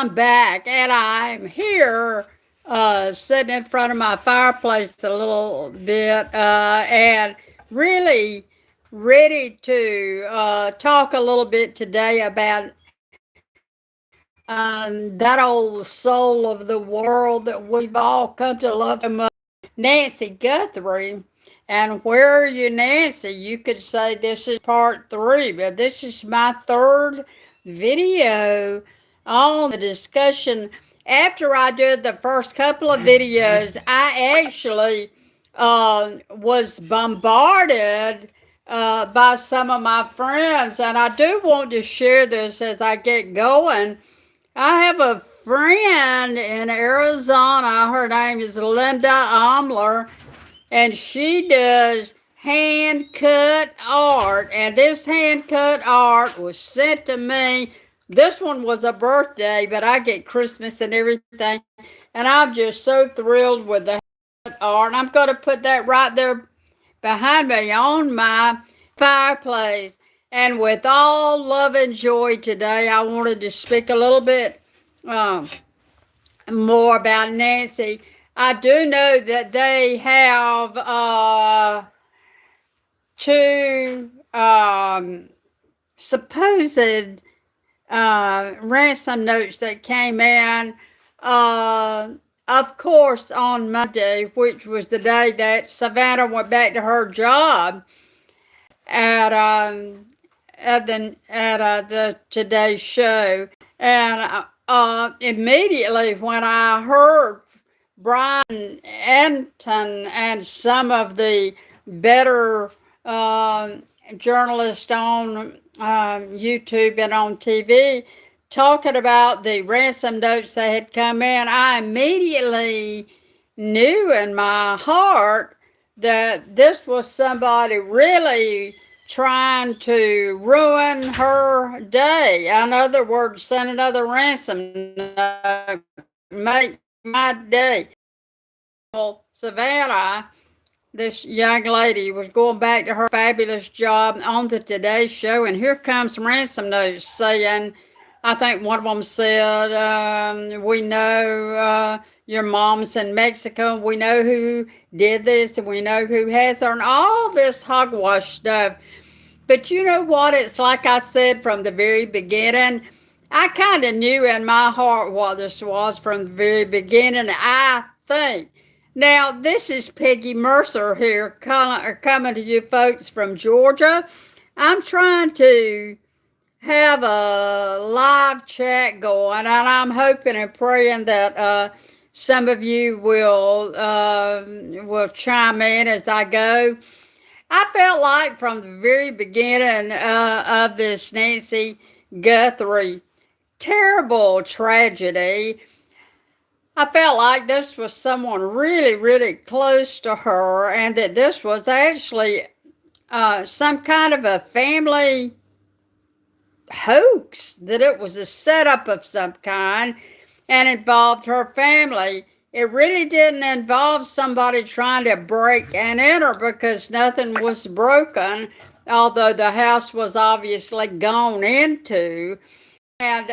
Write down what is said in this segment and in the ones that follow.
I'm back, and I'm here sitting in front of my fireplace a little bit and really ready to talk a little bit today about that old soul of the world that we've all come to love so much, Nancy Guthrie. And where are you, Nancy? You could say this is part three, but this is my third video on the discussion. After I did the first couple of videos, I actually was bombarded by some of my friends, and I do want to share this as I get going. I have a friend in Arizona. Her name is Linda Omler, and she does hand cut art. And this hand cut art was sent to me. This one was a birthday, but I get Christmas and everything. And I'm just so thrilled with the art. And I'm going to put that right there behind me on my fireplace. And with all love and joy today, I wanted to speak a little bit um, more about Nancy. I do know that they have two supposed ransom notes that came in. Of course, on Monday, which was the day that Savannah went back to her job at the Today Show, and immediately when I heard Brian Anton and some of the better journalists on YouTube and on TV talking about the ransom notes that had come in, I immediately knew in my heart that this was somebody really trying to ruin her day. In other words, send another ransom note, make my day. Well, Savannah, this young lady, was going back to her fabulous job on the Today Show, and here comes ransom notes saying, I think one of them said, we know your mom's in Mexico, and we know who did this, and we know who has her, and all this hogwash stuff. But you know what? It's like I said from the very beginning. I kind of knew in my heart what this was from the very beginning, I think. Now, this is Peggy Mercer here coming to you folks from Georgia. I'm trying to have a live chat going, and I'm hoping and praying that some of you will chime in as I go. I felt like from the very beginning of this Nancy Guthrie terrible tragedy, I felt like this was someone really, really close to her, and that this was actually some kind of a family hoax, that it was a setup of some kind and involved her family. It really didn't involve somebody trying to break and enter, because nothing was broken, although the house was obviously gone into. And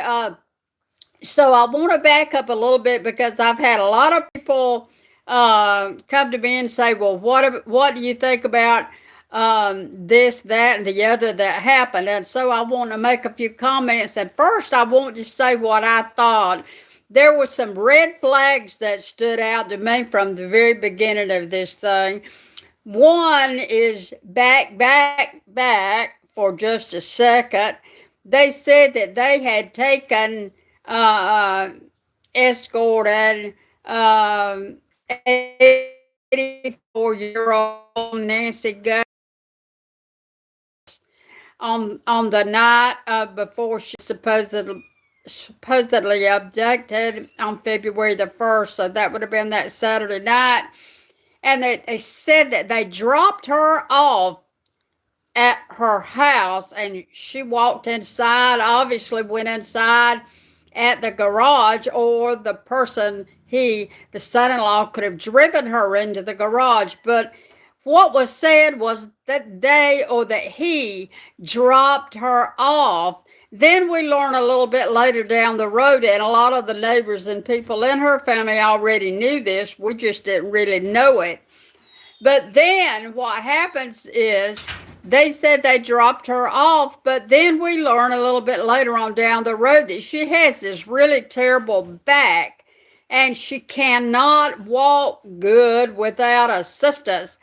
so I want to back up a little bit, because I've had a lot of people come to me and say, well, what do you think about this, that, and the other that happened? And so I want to make a few comments. And first, I want to say what I thought. There were some red flags that stood out to me from the very beginning of this thing. One is back for just a second. They said that they had taken, escorted 84-year-old Nancy Guthrie on the night before she supposedly abducted on February the 1st. So that would have been that Saturday night. And they said that they dropped her off at her house, and she walked inside, obviously went inside at the garage, or the person, the son-in-law, could have driven her into the garage. But what was said was that he dropped her off Then we learn a little bit later down the road, and a lot of the neighbors and people in her family already knew this. We just didn't really know it. But then what happens is they said they dropped her off, but then we learn a little bit later on down the road that she has this really terrible back and she cannot walk good without assistance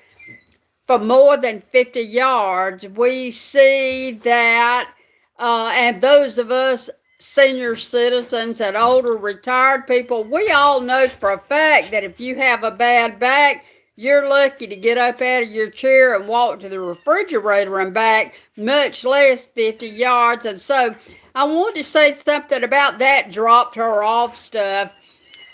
for more than 50 yards. We see that, and those of us senior citizens and older retired people, we all know for a fact that if you have a bad back, you're lucky to get up out of your chair and walk to the refrigerator and back, much less 50 yards. And so I wanted to say something about that dropped her off stuff.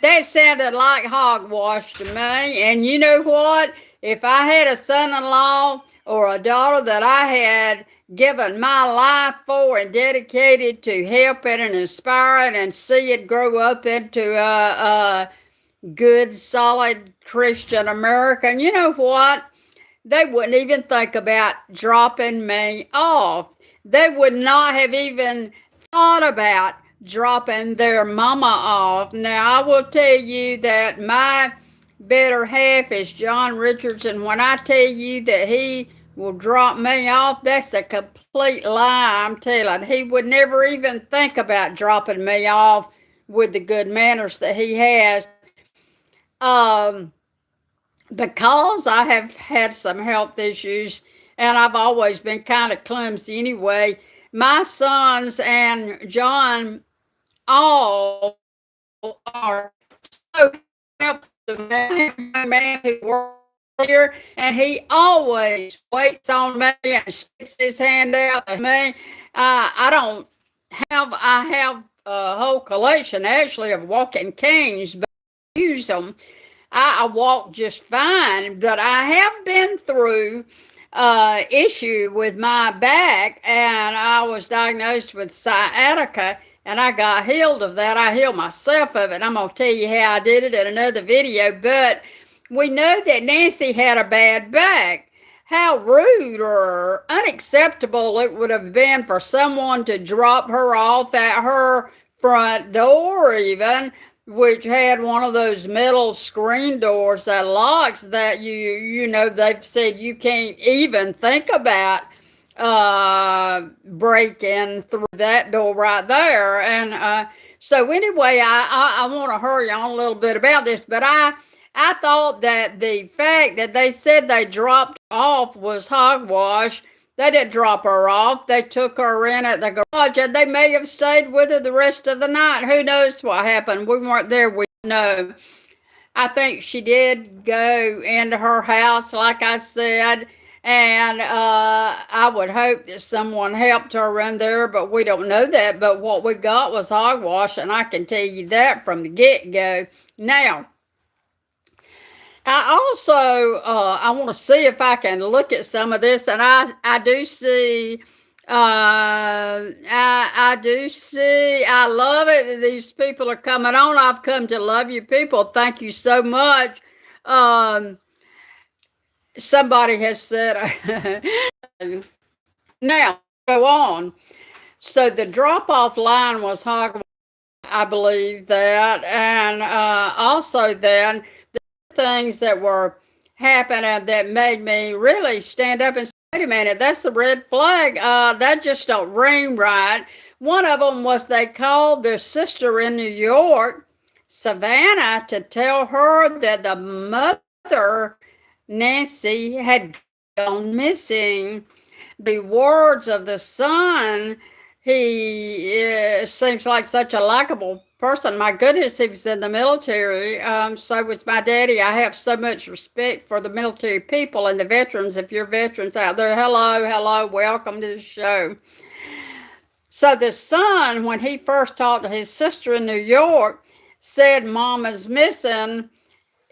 That sounded like hogwash to me. And you know what? If I had a son-in-law or a daughter that I had given my life for and dedicated to helping and inspiring and see it grow up into a good, solid Christian American, you know what? They wouldn't even think about dropping me off. They would not have even thought about dropping their mama off. Now, I will tell you that my better half is John Richardson. When I tell you that he will drop me off, that's a complete lie, I'm telling. He would never even think about dropping me off with the good manners that he has. Um, because I have had some health issues and I've always been kind of clumsy anyway, my sons and John all are so helpful to me. A man who works here and he always waits on me and sticks his hand out to me. I don't I have a whole collection actually of walking canes, but I use them. I walk just fine, but I have been through issue with my back, and I was diagnosed with sciatica, and I got healed of that. I healed myself of it. I'm gonna tell you how I did it in another video. But we know that Nancy had a bad back. How rude or unacceptable it would have been for someone to drop her off at her front door, even, which had one of those metal screen doors that locks that you know they've said you can't even think about breaking through that door right there. And so anyway, I want to hurry on a little bit about this, but I thought that the fact that they said they dropped off was hogwash. They didn't drop her off. They took her in at the garage, and they may have stayed with her the rest of the night. Who knows what happened? We weren't there. We know. I think she did go into her house, like I said, and I would hope that someone helped her in there, but we don't know that. But what we got was hogwash, and I can tell you that from the get-go. Now, I also I want to see if I can look at some of this, and I do see I do see. I love it that these people are coming on. I've come to love you people. Thank you so much. Um, Somebody has said now go on. So the drop off line was hog. I believe that, and also then things that were happening that made me really stand up and say, wait a minute, that's the red flag. That just don't ring right. One of them was they called their sister in New York, Savannah, to tell her that the mother, Nancy, had gone missing. The words of the son, he seems like such a likable person. My goodness, he was in the military. So was my daddy. I have so much respect for the military people and the veterans. If you're veterans out there, hello, welcome to the show. So the son, when he first talked to his sister in New York, said Mama's missing.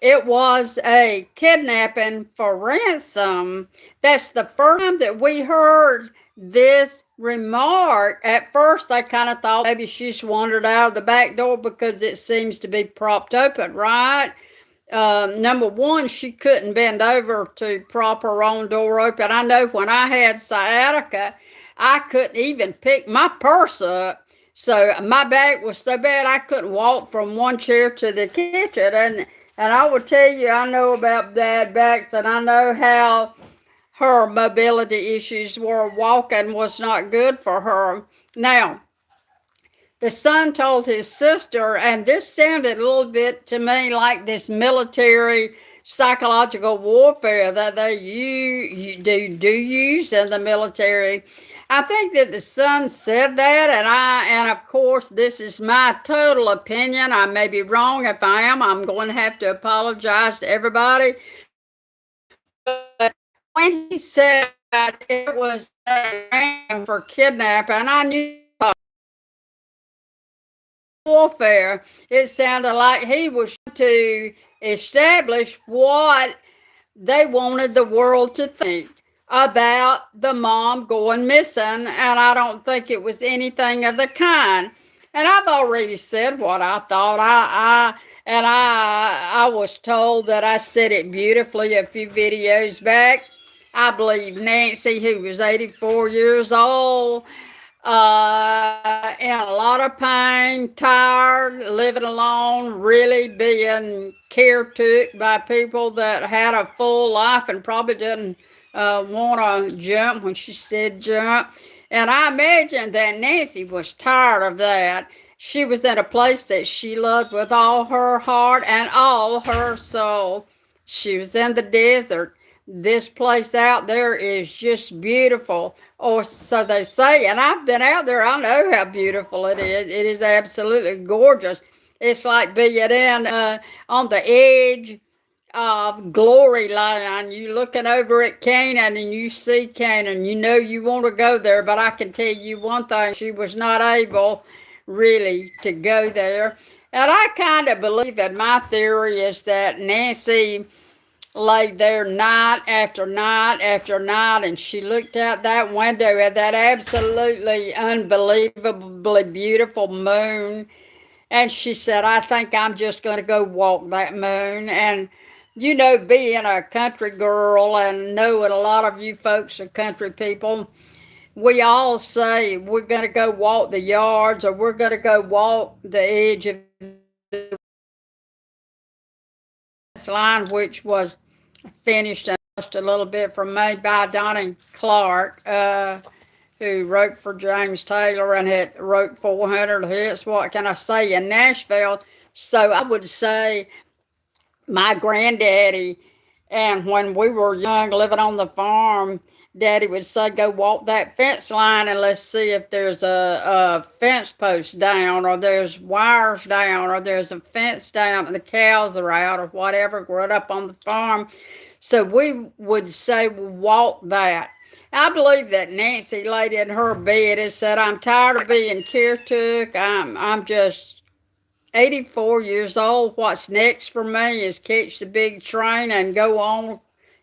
It was a kidnapping for ransom. That's the first time that we heard this remark. At first, I kind of thought maybe she's wandered out of the back door because it seems to be propped open, right? Number one, she couldn't bend over to prop her own door open. I know when I had sciatica, I couldn't even pick my purse up. So my back was so bad I couldn't walk from one chair to the kitchen. And I will tell you, I know about bad backs, and I know how her mobility issues were. Walking was not good for her. Now, the son told his sister, and this sounded a little bit to me like this military psychological warfare that they do use in the military. I think that the son said that, and of course this is my total opinion. I may be wrong. If I am, I'm going to have to apologize to everybody. But when he said that it was a for kidnapping, I knew warfare. It sounded like he was to establish what they wanted the world to think about the mom going missing, and I don't think it was anything of the kind. And I've already said what I thought. I was told that I said it beautifully a few videos back. I believe Nancy, who was 84 years old, in a lot of pain, tired, living alone, really being caretook by people that had a full life and probably didn't want to jump when she said jump. And I imagine that Nancy was tired of that. She was in a place that she loved with all her heart and all her soul. She was in the desert. This place out there is just beautiful, or so they say. And I've been out there. I know how beautiful it is. It is absolutely gorgeous. It's like being in on the edge of glory line. You looking over at Canaan and you see Canaan. You know you want to go there, but I can tell you one thing: she was not able really to go there. And I kind of believe that my theory is that Nancy lay there night after night after night, and she looked out that window at that absolutely unbelievably beautiful moon, and she said, I think I'm just going to go walk that moon. And you know, being a country girl and knowing a lot of you folks are country people, we all say we're going to go walk the yards, or we're going to go walk the edge of this line, which was finished and just a little bit from me by Donnie Clark, who wrote for James Taylor and had wrote 400 hits. What can I say, in Nashville? So I would say my granddaddy, and when we were young living on the farm, Daddy would say, go walk that fence line and let's see if there's a fence post down, or there's wires down, or there's a fence down and the cows are out, or whatever, growing up on the farm. So we would say, well, walk that. I believe that Nancy laid in her bed and said, I'm tired of being caretook. I'm just 84 years old. What's next for me is catch the big train and go on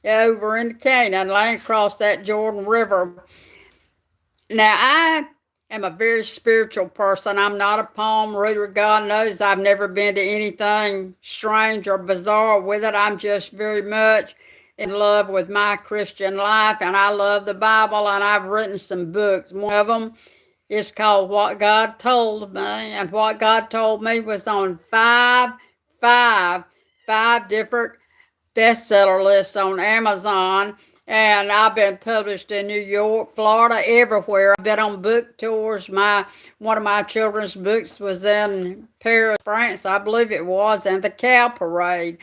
over into Canaan, land across that Jordan River. Now, I am a very spiritual person. I'm not a palm reader. God knows I've never been to anything strange or bizarre with it. I'm just very much in love with my Christian life, and I love the Bible, and I've written some books. One of them is called What God Told Me, and what God told me was on five different bestseller lists on Amazon, and I've been published in New York, Florida, everywhere. I've been on book tours. One of my children's books was in Paris, France, I believe it was, and the Cow Parade.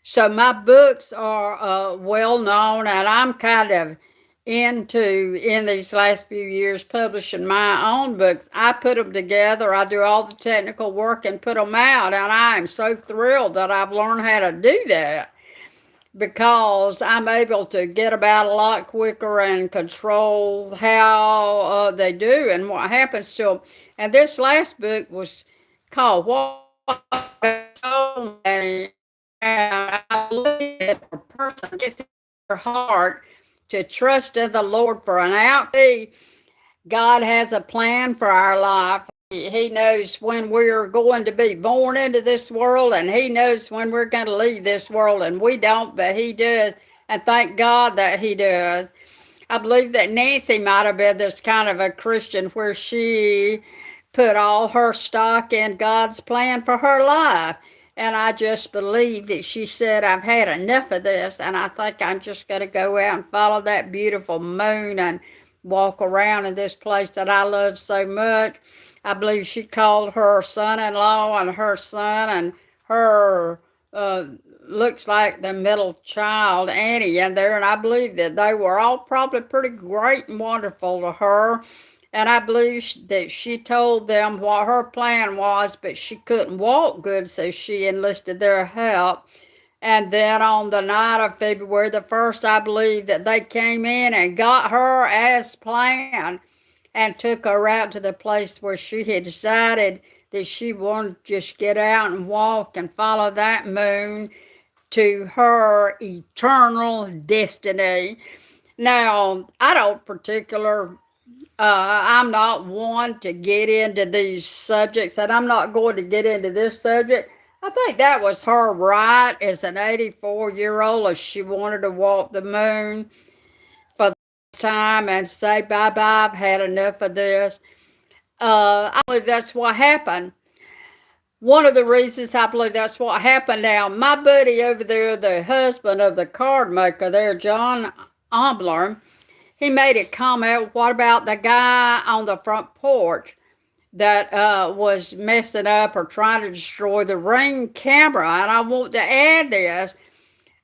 So my books are well known, and I'm kind of in these last few years, publishing my own books. I put them together. I do all the technical work and put them out, and I am so thrilled that I've learned how to do that, because I'm able to get about a lot quicker and control how they do and what happens to them. And this last book was called What Told Me, and I believe that a person gets in their heart to trust in the Lord for an outcome. God has a plan for our life. He knows when we're going to be born into this world, and He knows when we're going to leave this world, and we don't, but He does, and thank God that He does. I believe that Nancy might have been this kind of a Christian where she put all her stock in God's plan for her life. And I just believe that she said, I've had enough of this, and I think I'm just going to go out and follow that beautiful moon and walk around in this place that I love so much. I believe she called her son in law and her son and her uh, looks like the middle child, Annie, in there, and I believe that they were all probably pretty great and wonderful to her. And I believe that she told them what her plan was, but she couldn't walk good, so she enlisted their help. And then on the night of February the 1st, I believe that they came in and got her as planned and took her out to the place where she had decided that she wanted to just get out and walk and follow that moon to her eternal destiny. Now, I don't I'm not one to get into these subjects, and I'm not going to get into this subject. I think that was her right as an 84-year-old if she wanted to walk the moon for the time and say, bye bye, I've had enough of this. I believe that's what happened. One of the reasons I believe that's what happened now, my buddy over there, the husband of the card maker there, John Ombler, he made a comment, what about the guy on the front porch that was messing up or trying to destroy the Ring camera? And I want to add this.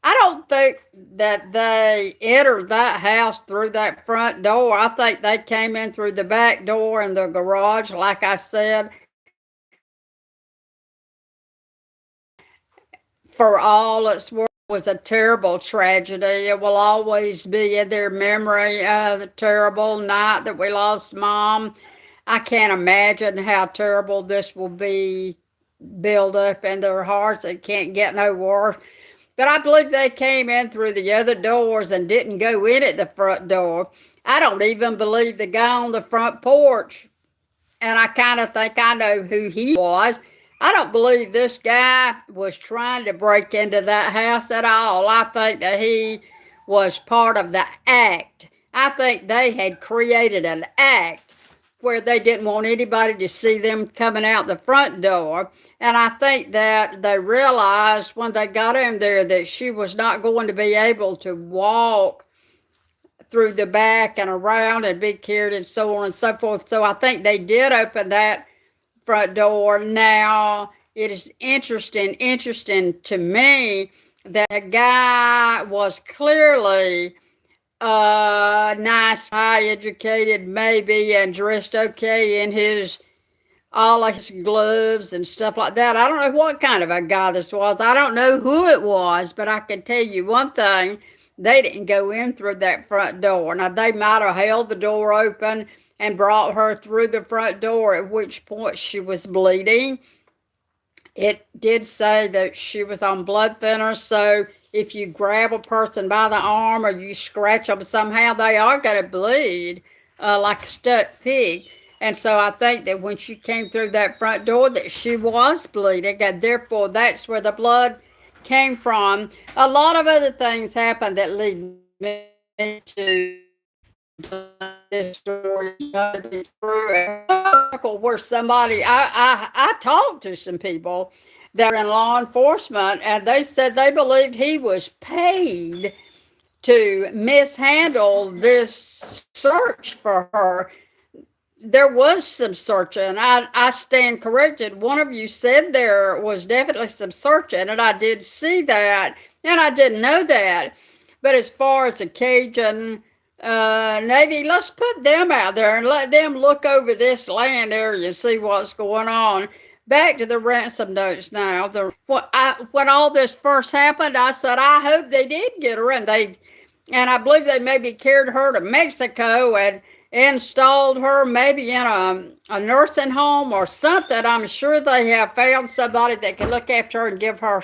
I don't think that they entered that house through that front door. I think they came in through the back door in the garage, like I said. For all its worth, was a terrible tragedy. It will always be in their memory, the terrible night that we lost Mom. I can't imagine how terrible this will be build up in their hearts. It can't get no worse. But I believe they came in through the other doors and didn't go in at the front door. I don't even believe the guy on the front porch, and I kind of think I know who he was. I don't believe this guy was trying to break into that house at all. I think that he was part of the act. I think they had created an act where they didn't want anybody to see them coming out the front door. And I think that they realized when they got in there that she was not going to be able to walk through the back and around and be carried and so on and so forth. So I think they did open that front door. Now, it is interesting to me that a guy was clearly nice, high educated, maybe, and dressed okay in his all of his gloves and stuff like that. I don't know what kind of a guy this was. I don't know who it was, but I can tell you one thing. They didn't go in through that front door. Now, they might have held the door open and brought her through the front door, at which point she was bleeding. It did say that she was on blood thinners, so if you grab a person by the arm or you scratch them somehow, they are going to bleed like a stuck pig. And so I think that when she came through that front door that she was bleeding, and therefore that's where the blood came from. A lot of other things happened that lead me to this story to be true. Where somebody, I talked to some people that are in law enforcement, and they said they believed he was paid to mishandle this search for her. There was some searching. I stand corrected. One of you said there was definitely some searching, and I did see that, and I didn't know that. But as far as the Cajun Navy, let's put them out there and let them look over this land area and see what's going on. Back to the ransom notes now. When all this first happened, I said, I hope they did get her, and I believe they maybe carried her to Mexico and installed her maybe in a nursing home or something. I'm sure they have found somebody that can look after her and give her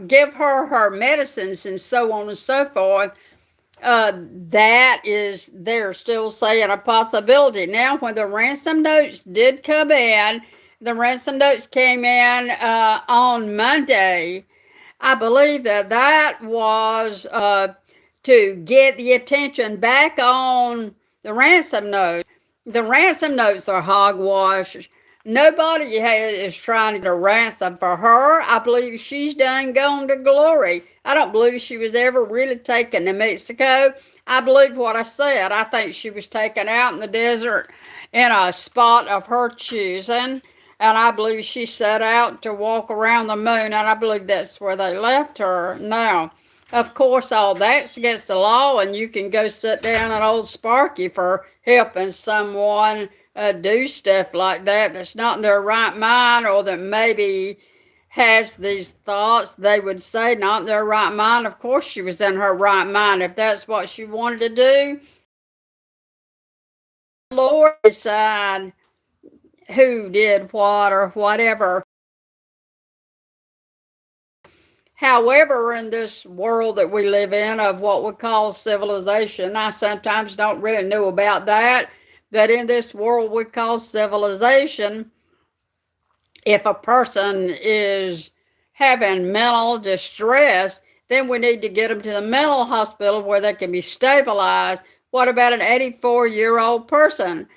give her her medicines and so on and so forth. That is, they're still saying a possibility. Now, when the ransom notes did come in, the ransom notes came in on Monday. I believe that was to get the attention back on the ransom note. The ransom notes are hogwash. Nobody is trying to get a ransom for her. I believe she's done gone to glory. I don't believe she was ever really taken to Mexico. I believe what I said. I think she was taken out in the desert in a spot of her choosing. And I believe she set out to walk around the moon, and I believe that's where they left her. Now, of course, all that's against the law, and you can go sit down at Old Sparky for helping someone do stuff like that that's not in their right mind, or that maybe has these thoughts. They would say not in their right mind. Of course, she was in her right mind if that's what she wanted to do. The Lord decide who did what or whatever. However, in this world that we live in of what we call civilization, I sometimes don't really know about that, but in this world we call civilization, if a person is having mental distress, then we need to get them to the mental hospital where they can be stabilized. What about an 84-year-old person?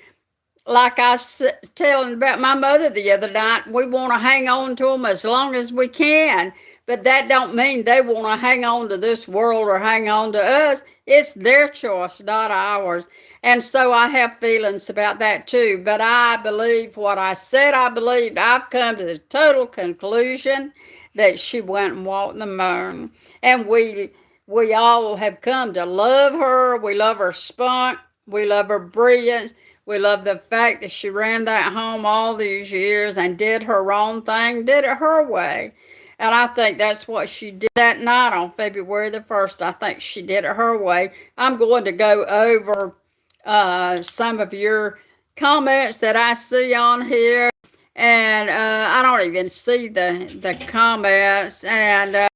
Like I was telling about my mother the other night, we want to hang on to them as long as we can. But that don't mean they want to hang on to this world or hang on to us. It's their choice, not ours. And so I have feelings about that too. But I believe what I said I believed. I've come to the total conclusion that she went and walked the moon. And we all have come to love her. We love her spunk. We love her brilliance. We love the fact that she ran that home all these years and did her own thing, did it her way. And I think that's what she did that night on February the 1st. I think she did it her way. I'm going to go over some of your comments that I see on here. And I don't even see the comments. And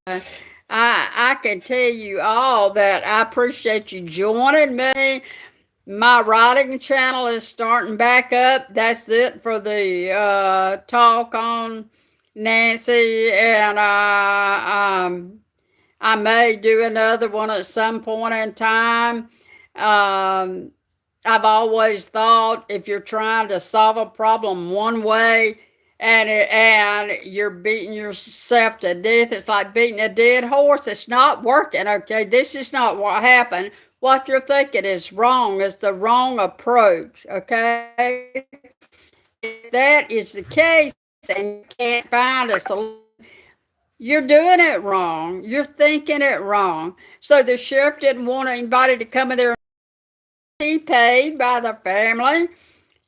I can tell you all that I appreciate you joining me. My writing channel is starting back up. That's it for the talk on Nancy, and I may do another one at some point in time. I've always thought if you're trying to solve a problem one way and you're beating yourself to death, it's like beating a dead horse. It's not working, okay? This is not what happened. What you're thinking is wrong. It's the wrong approach, okay? If that is the case and you can't find a solution, you're doing it wrong. You're thinking it wrong. So the sheriff didn't want anybody to come in there. He paid by the family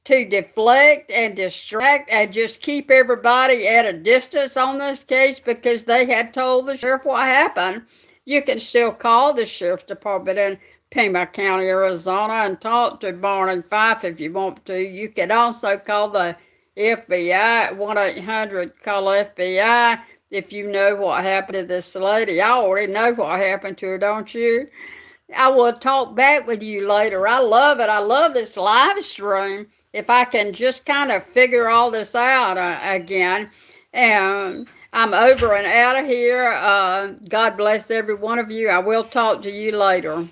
to deflect and distract and just keep everybody at a distance on this case because they had told the sheriff what happened. You can still call the sheriff's department in Pima County, Arizona, and talk to Barney Fife if you want to. You can also call the FBI, 1-800-CALL FBI, if you know what happened to this lady. I already know what happened to her, don't you? I will talk back with you later. I love it. I love this live stream. If I can just kind of figure all this out again. And I'm over and out of here. God bless every one of you. I will talk to you later.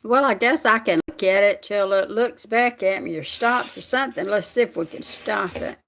Well, I guess I can look at it till it looks back at me or stops or something. Let's see if we can stop it.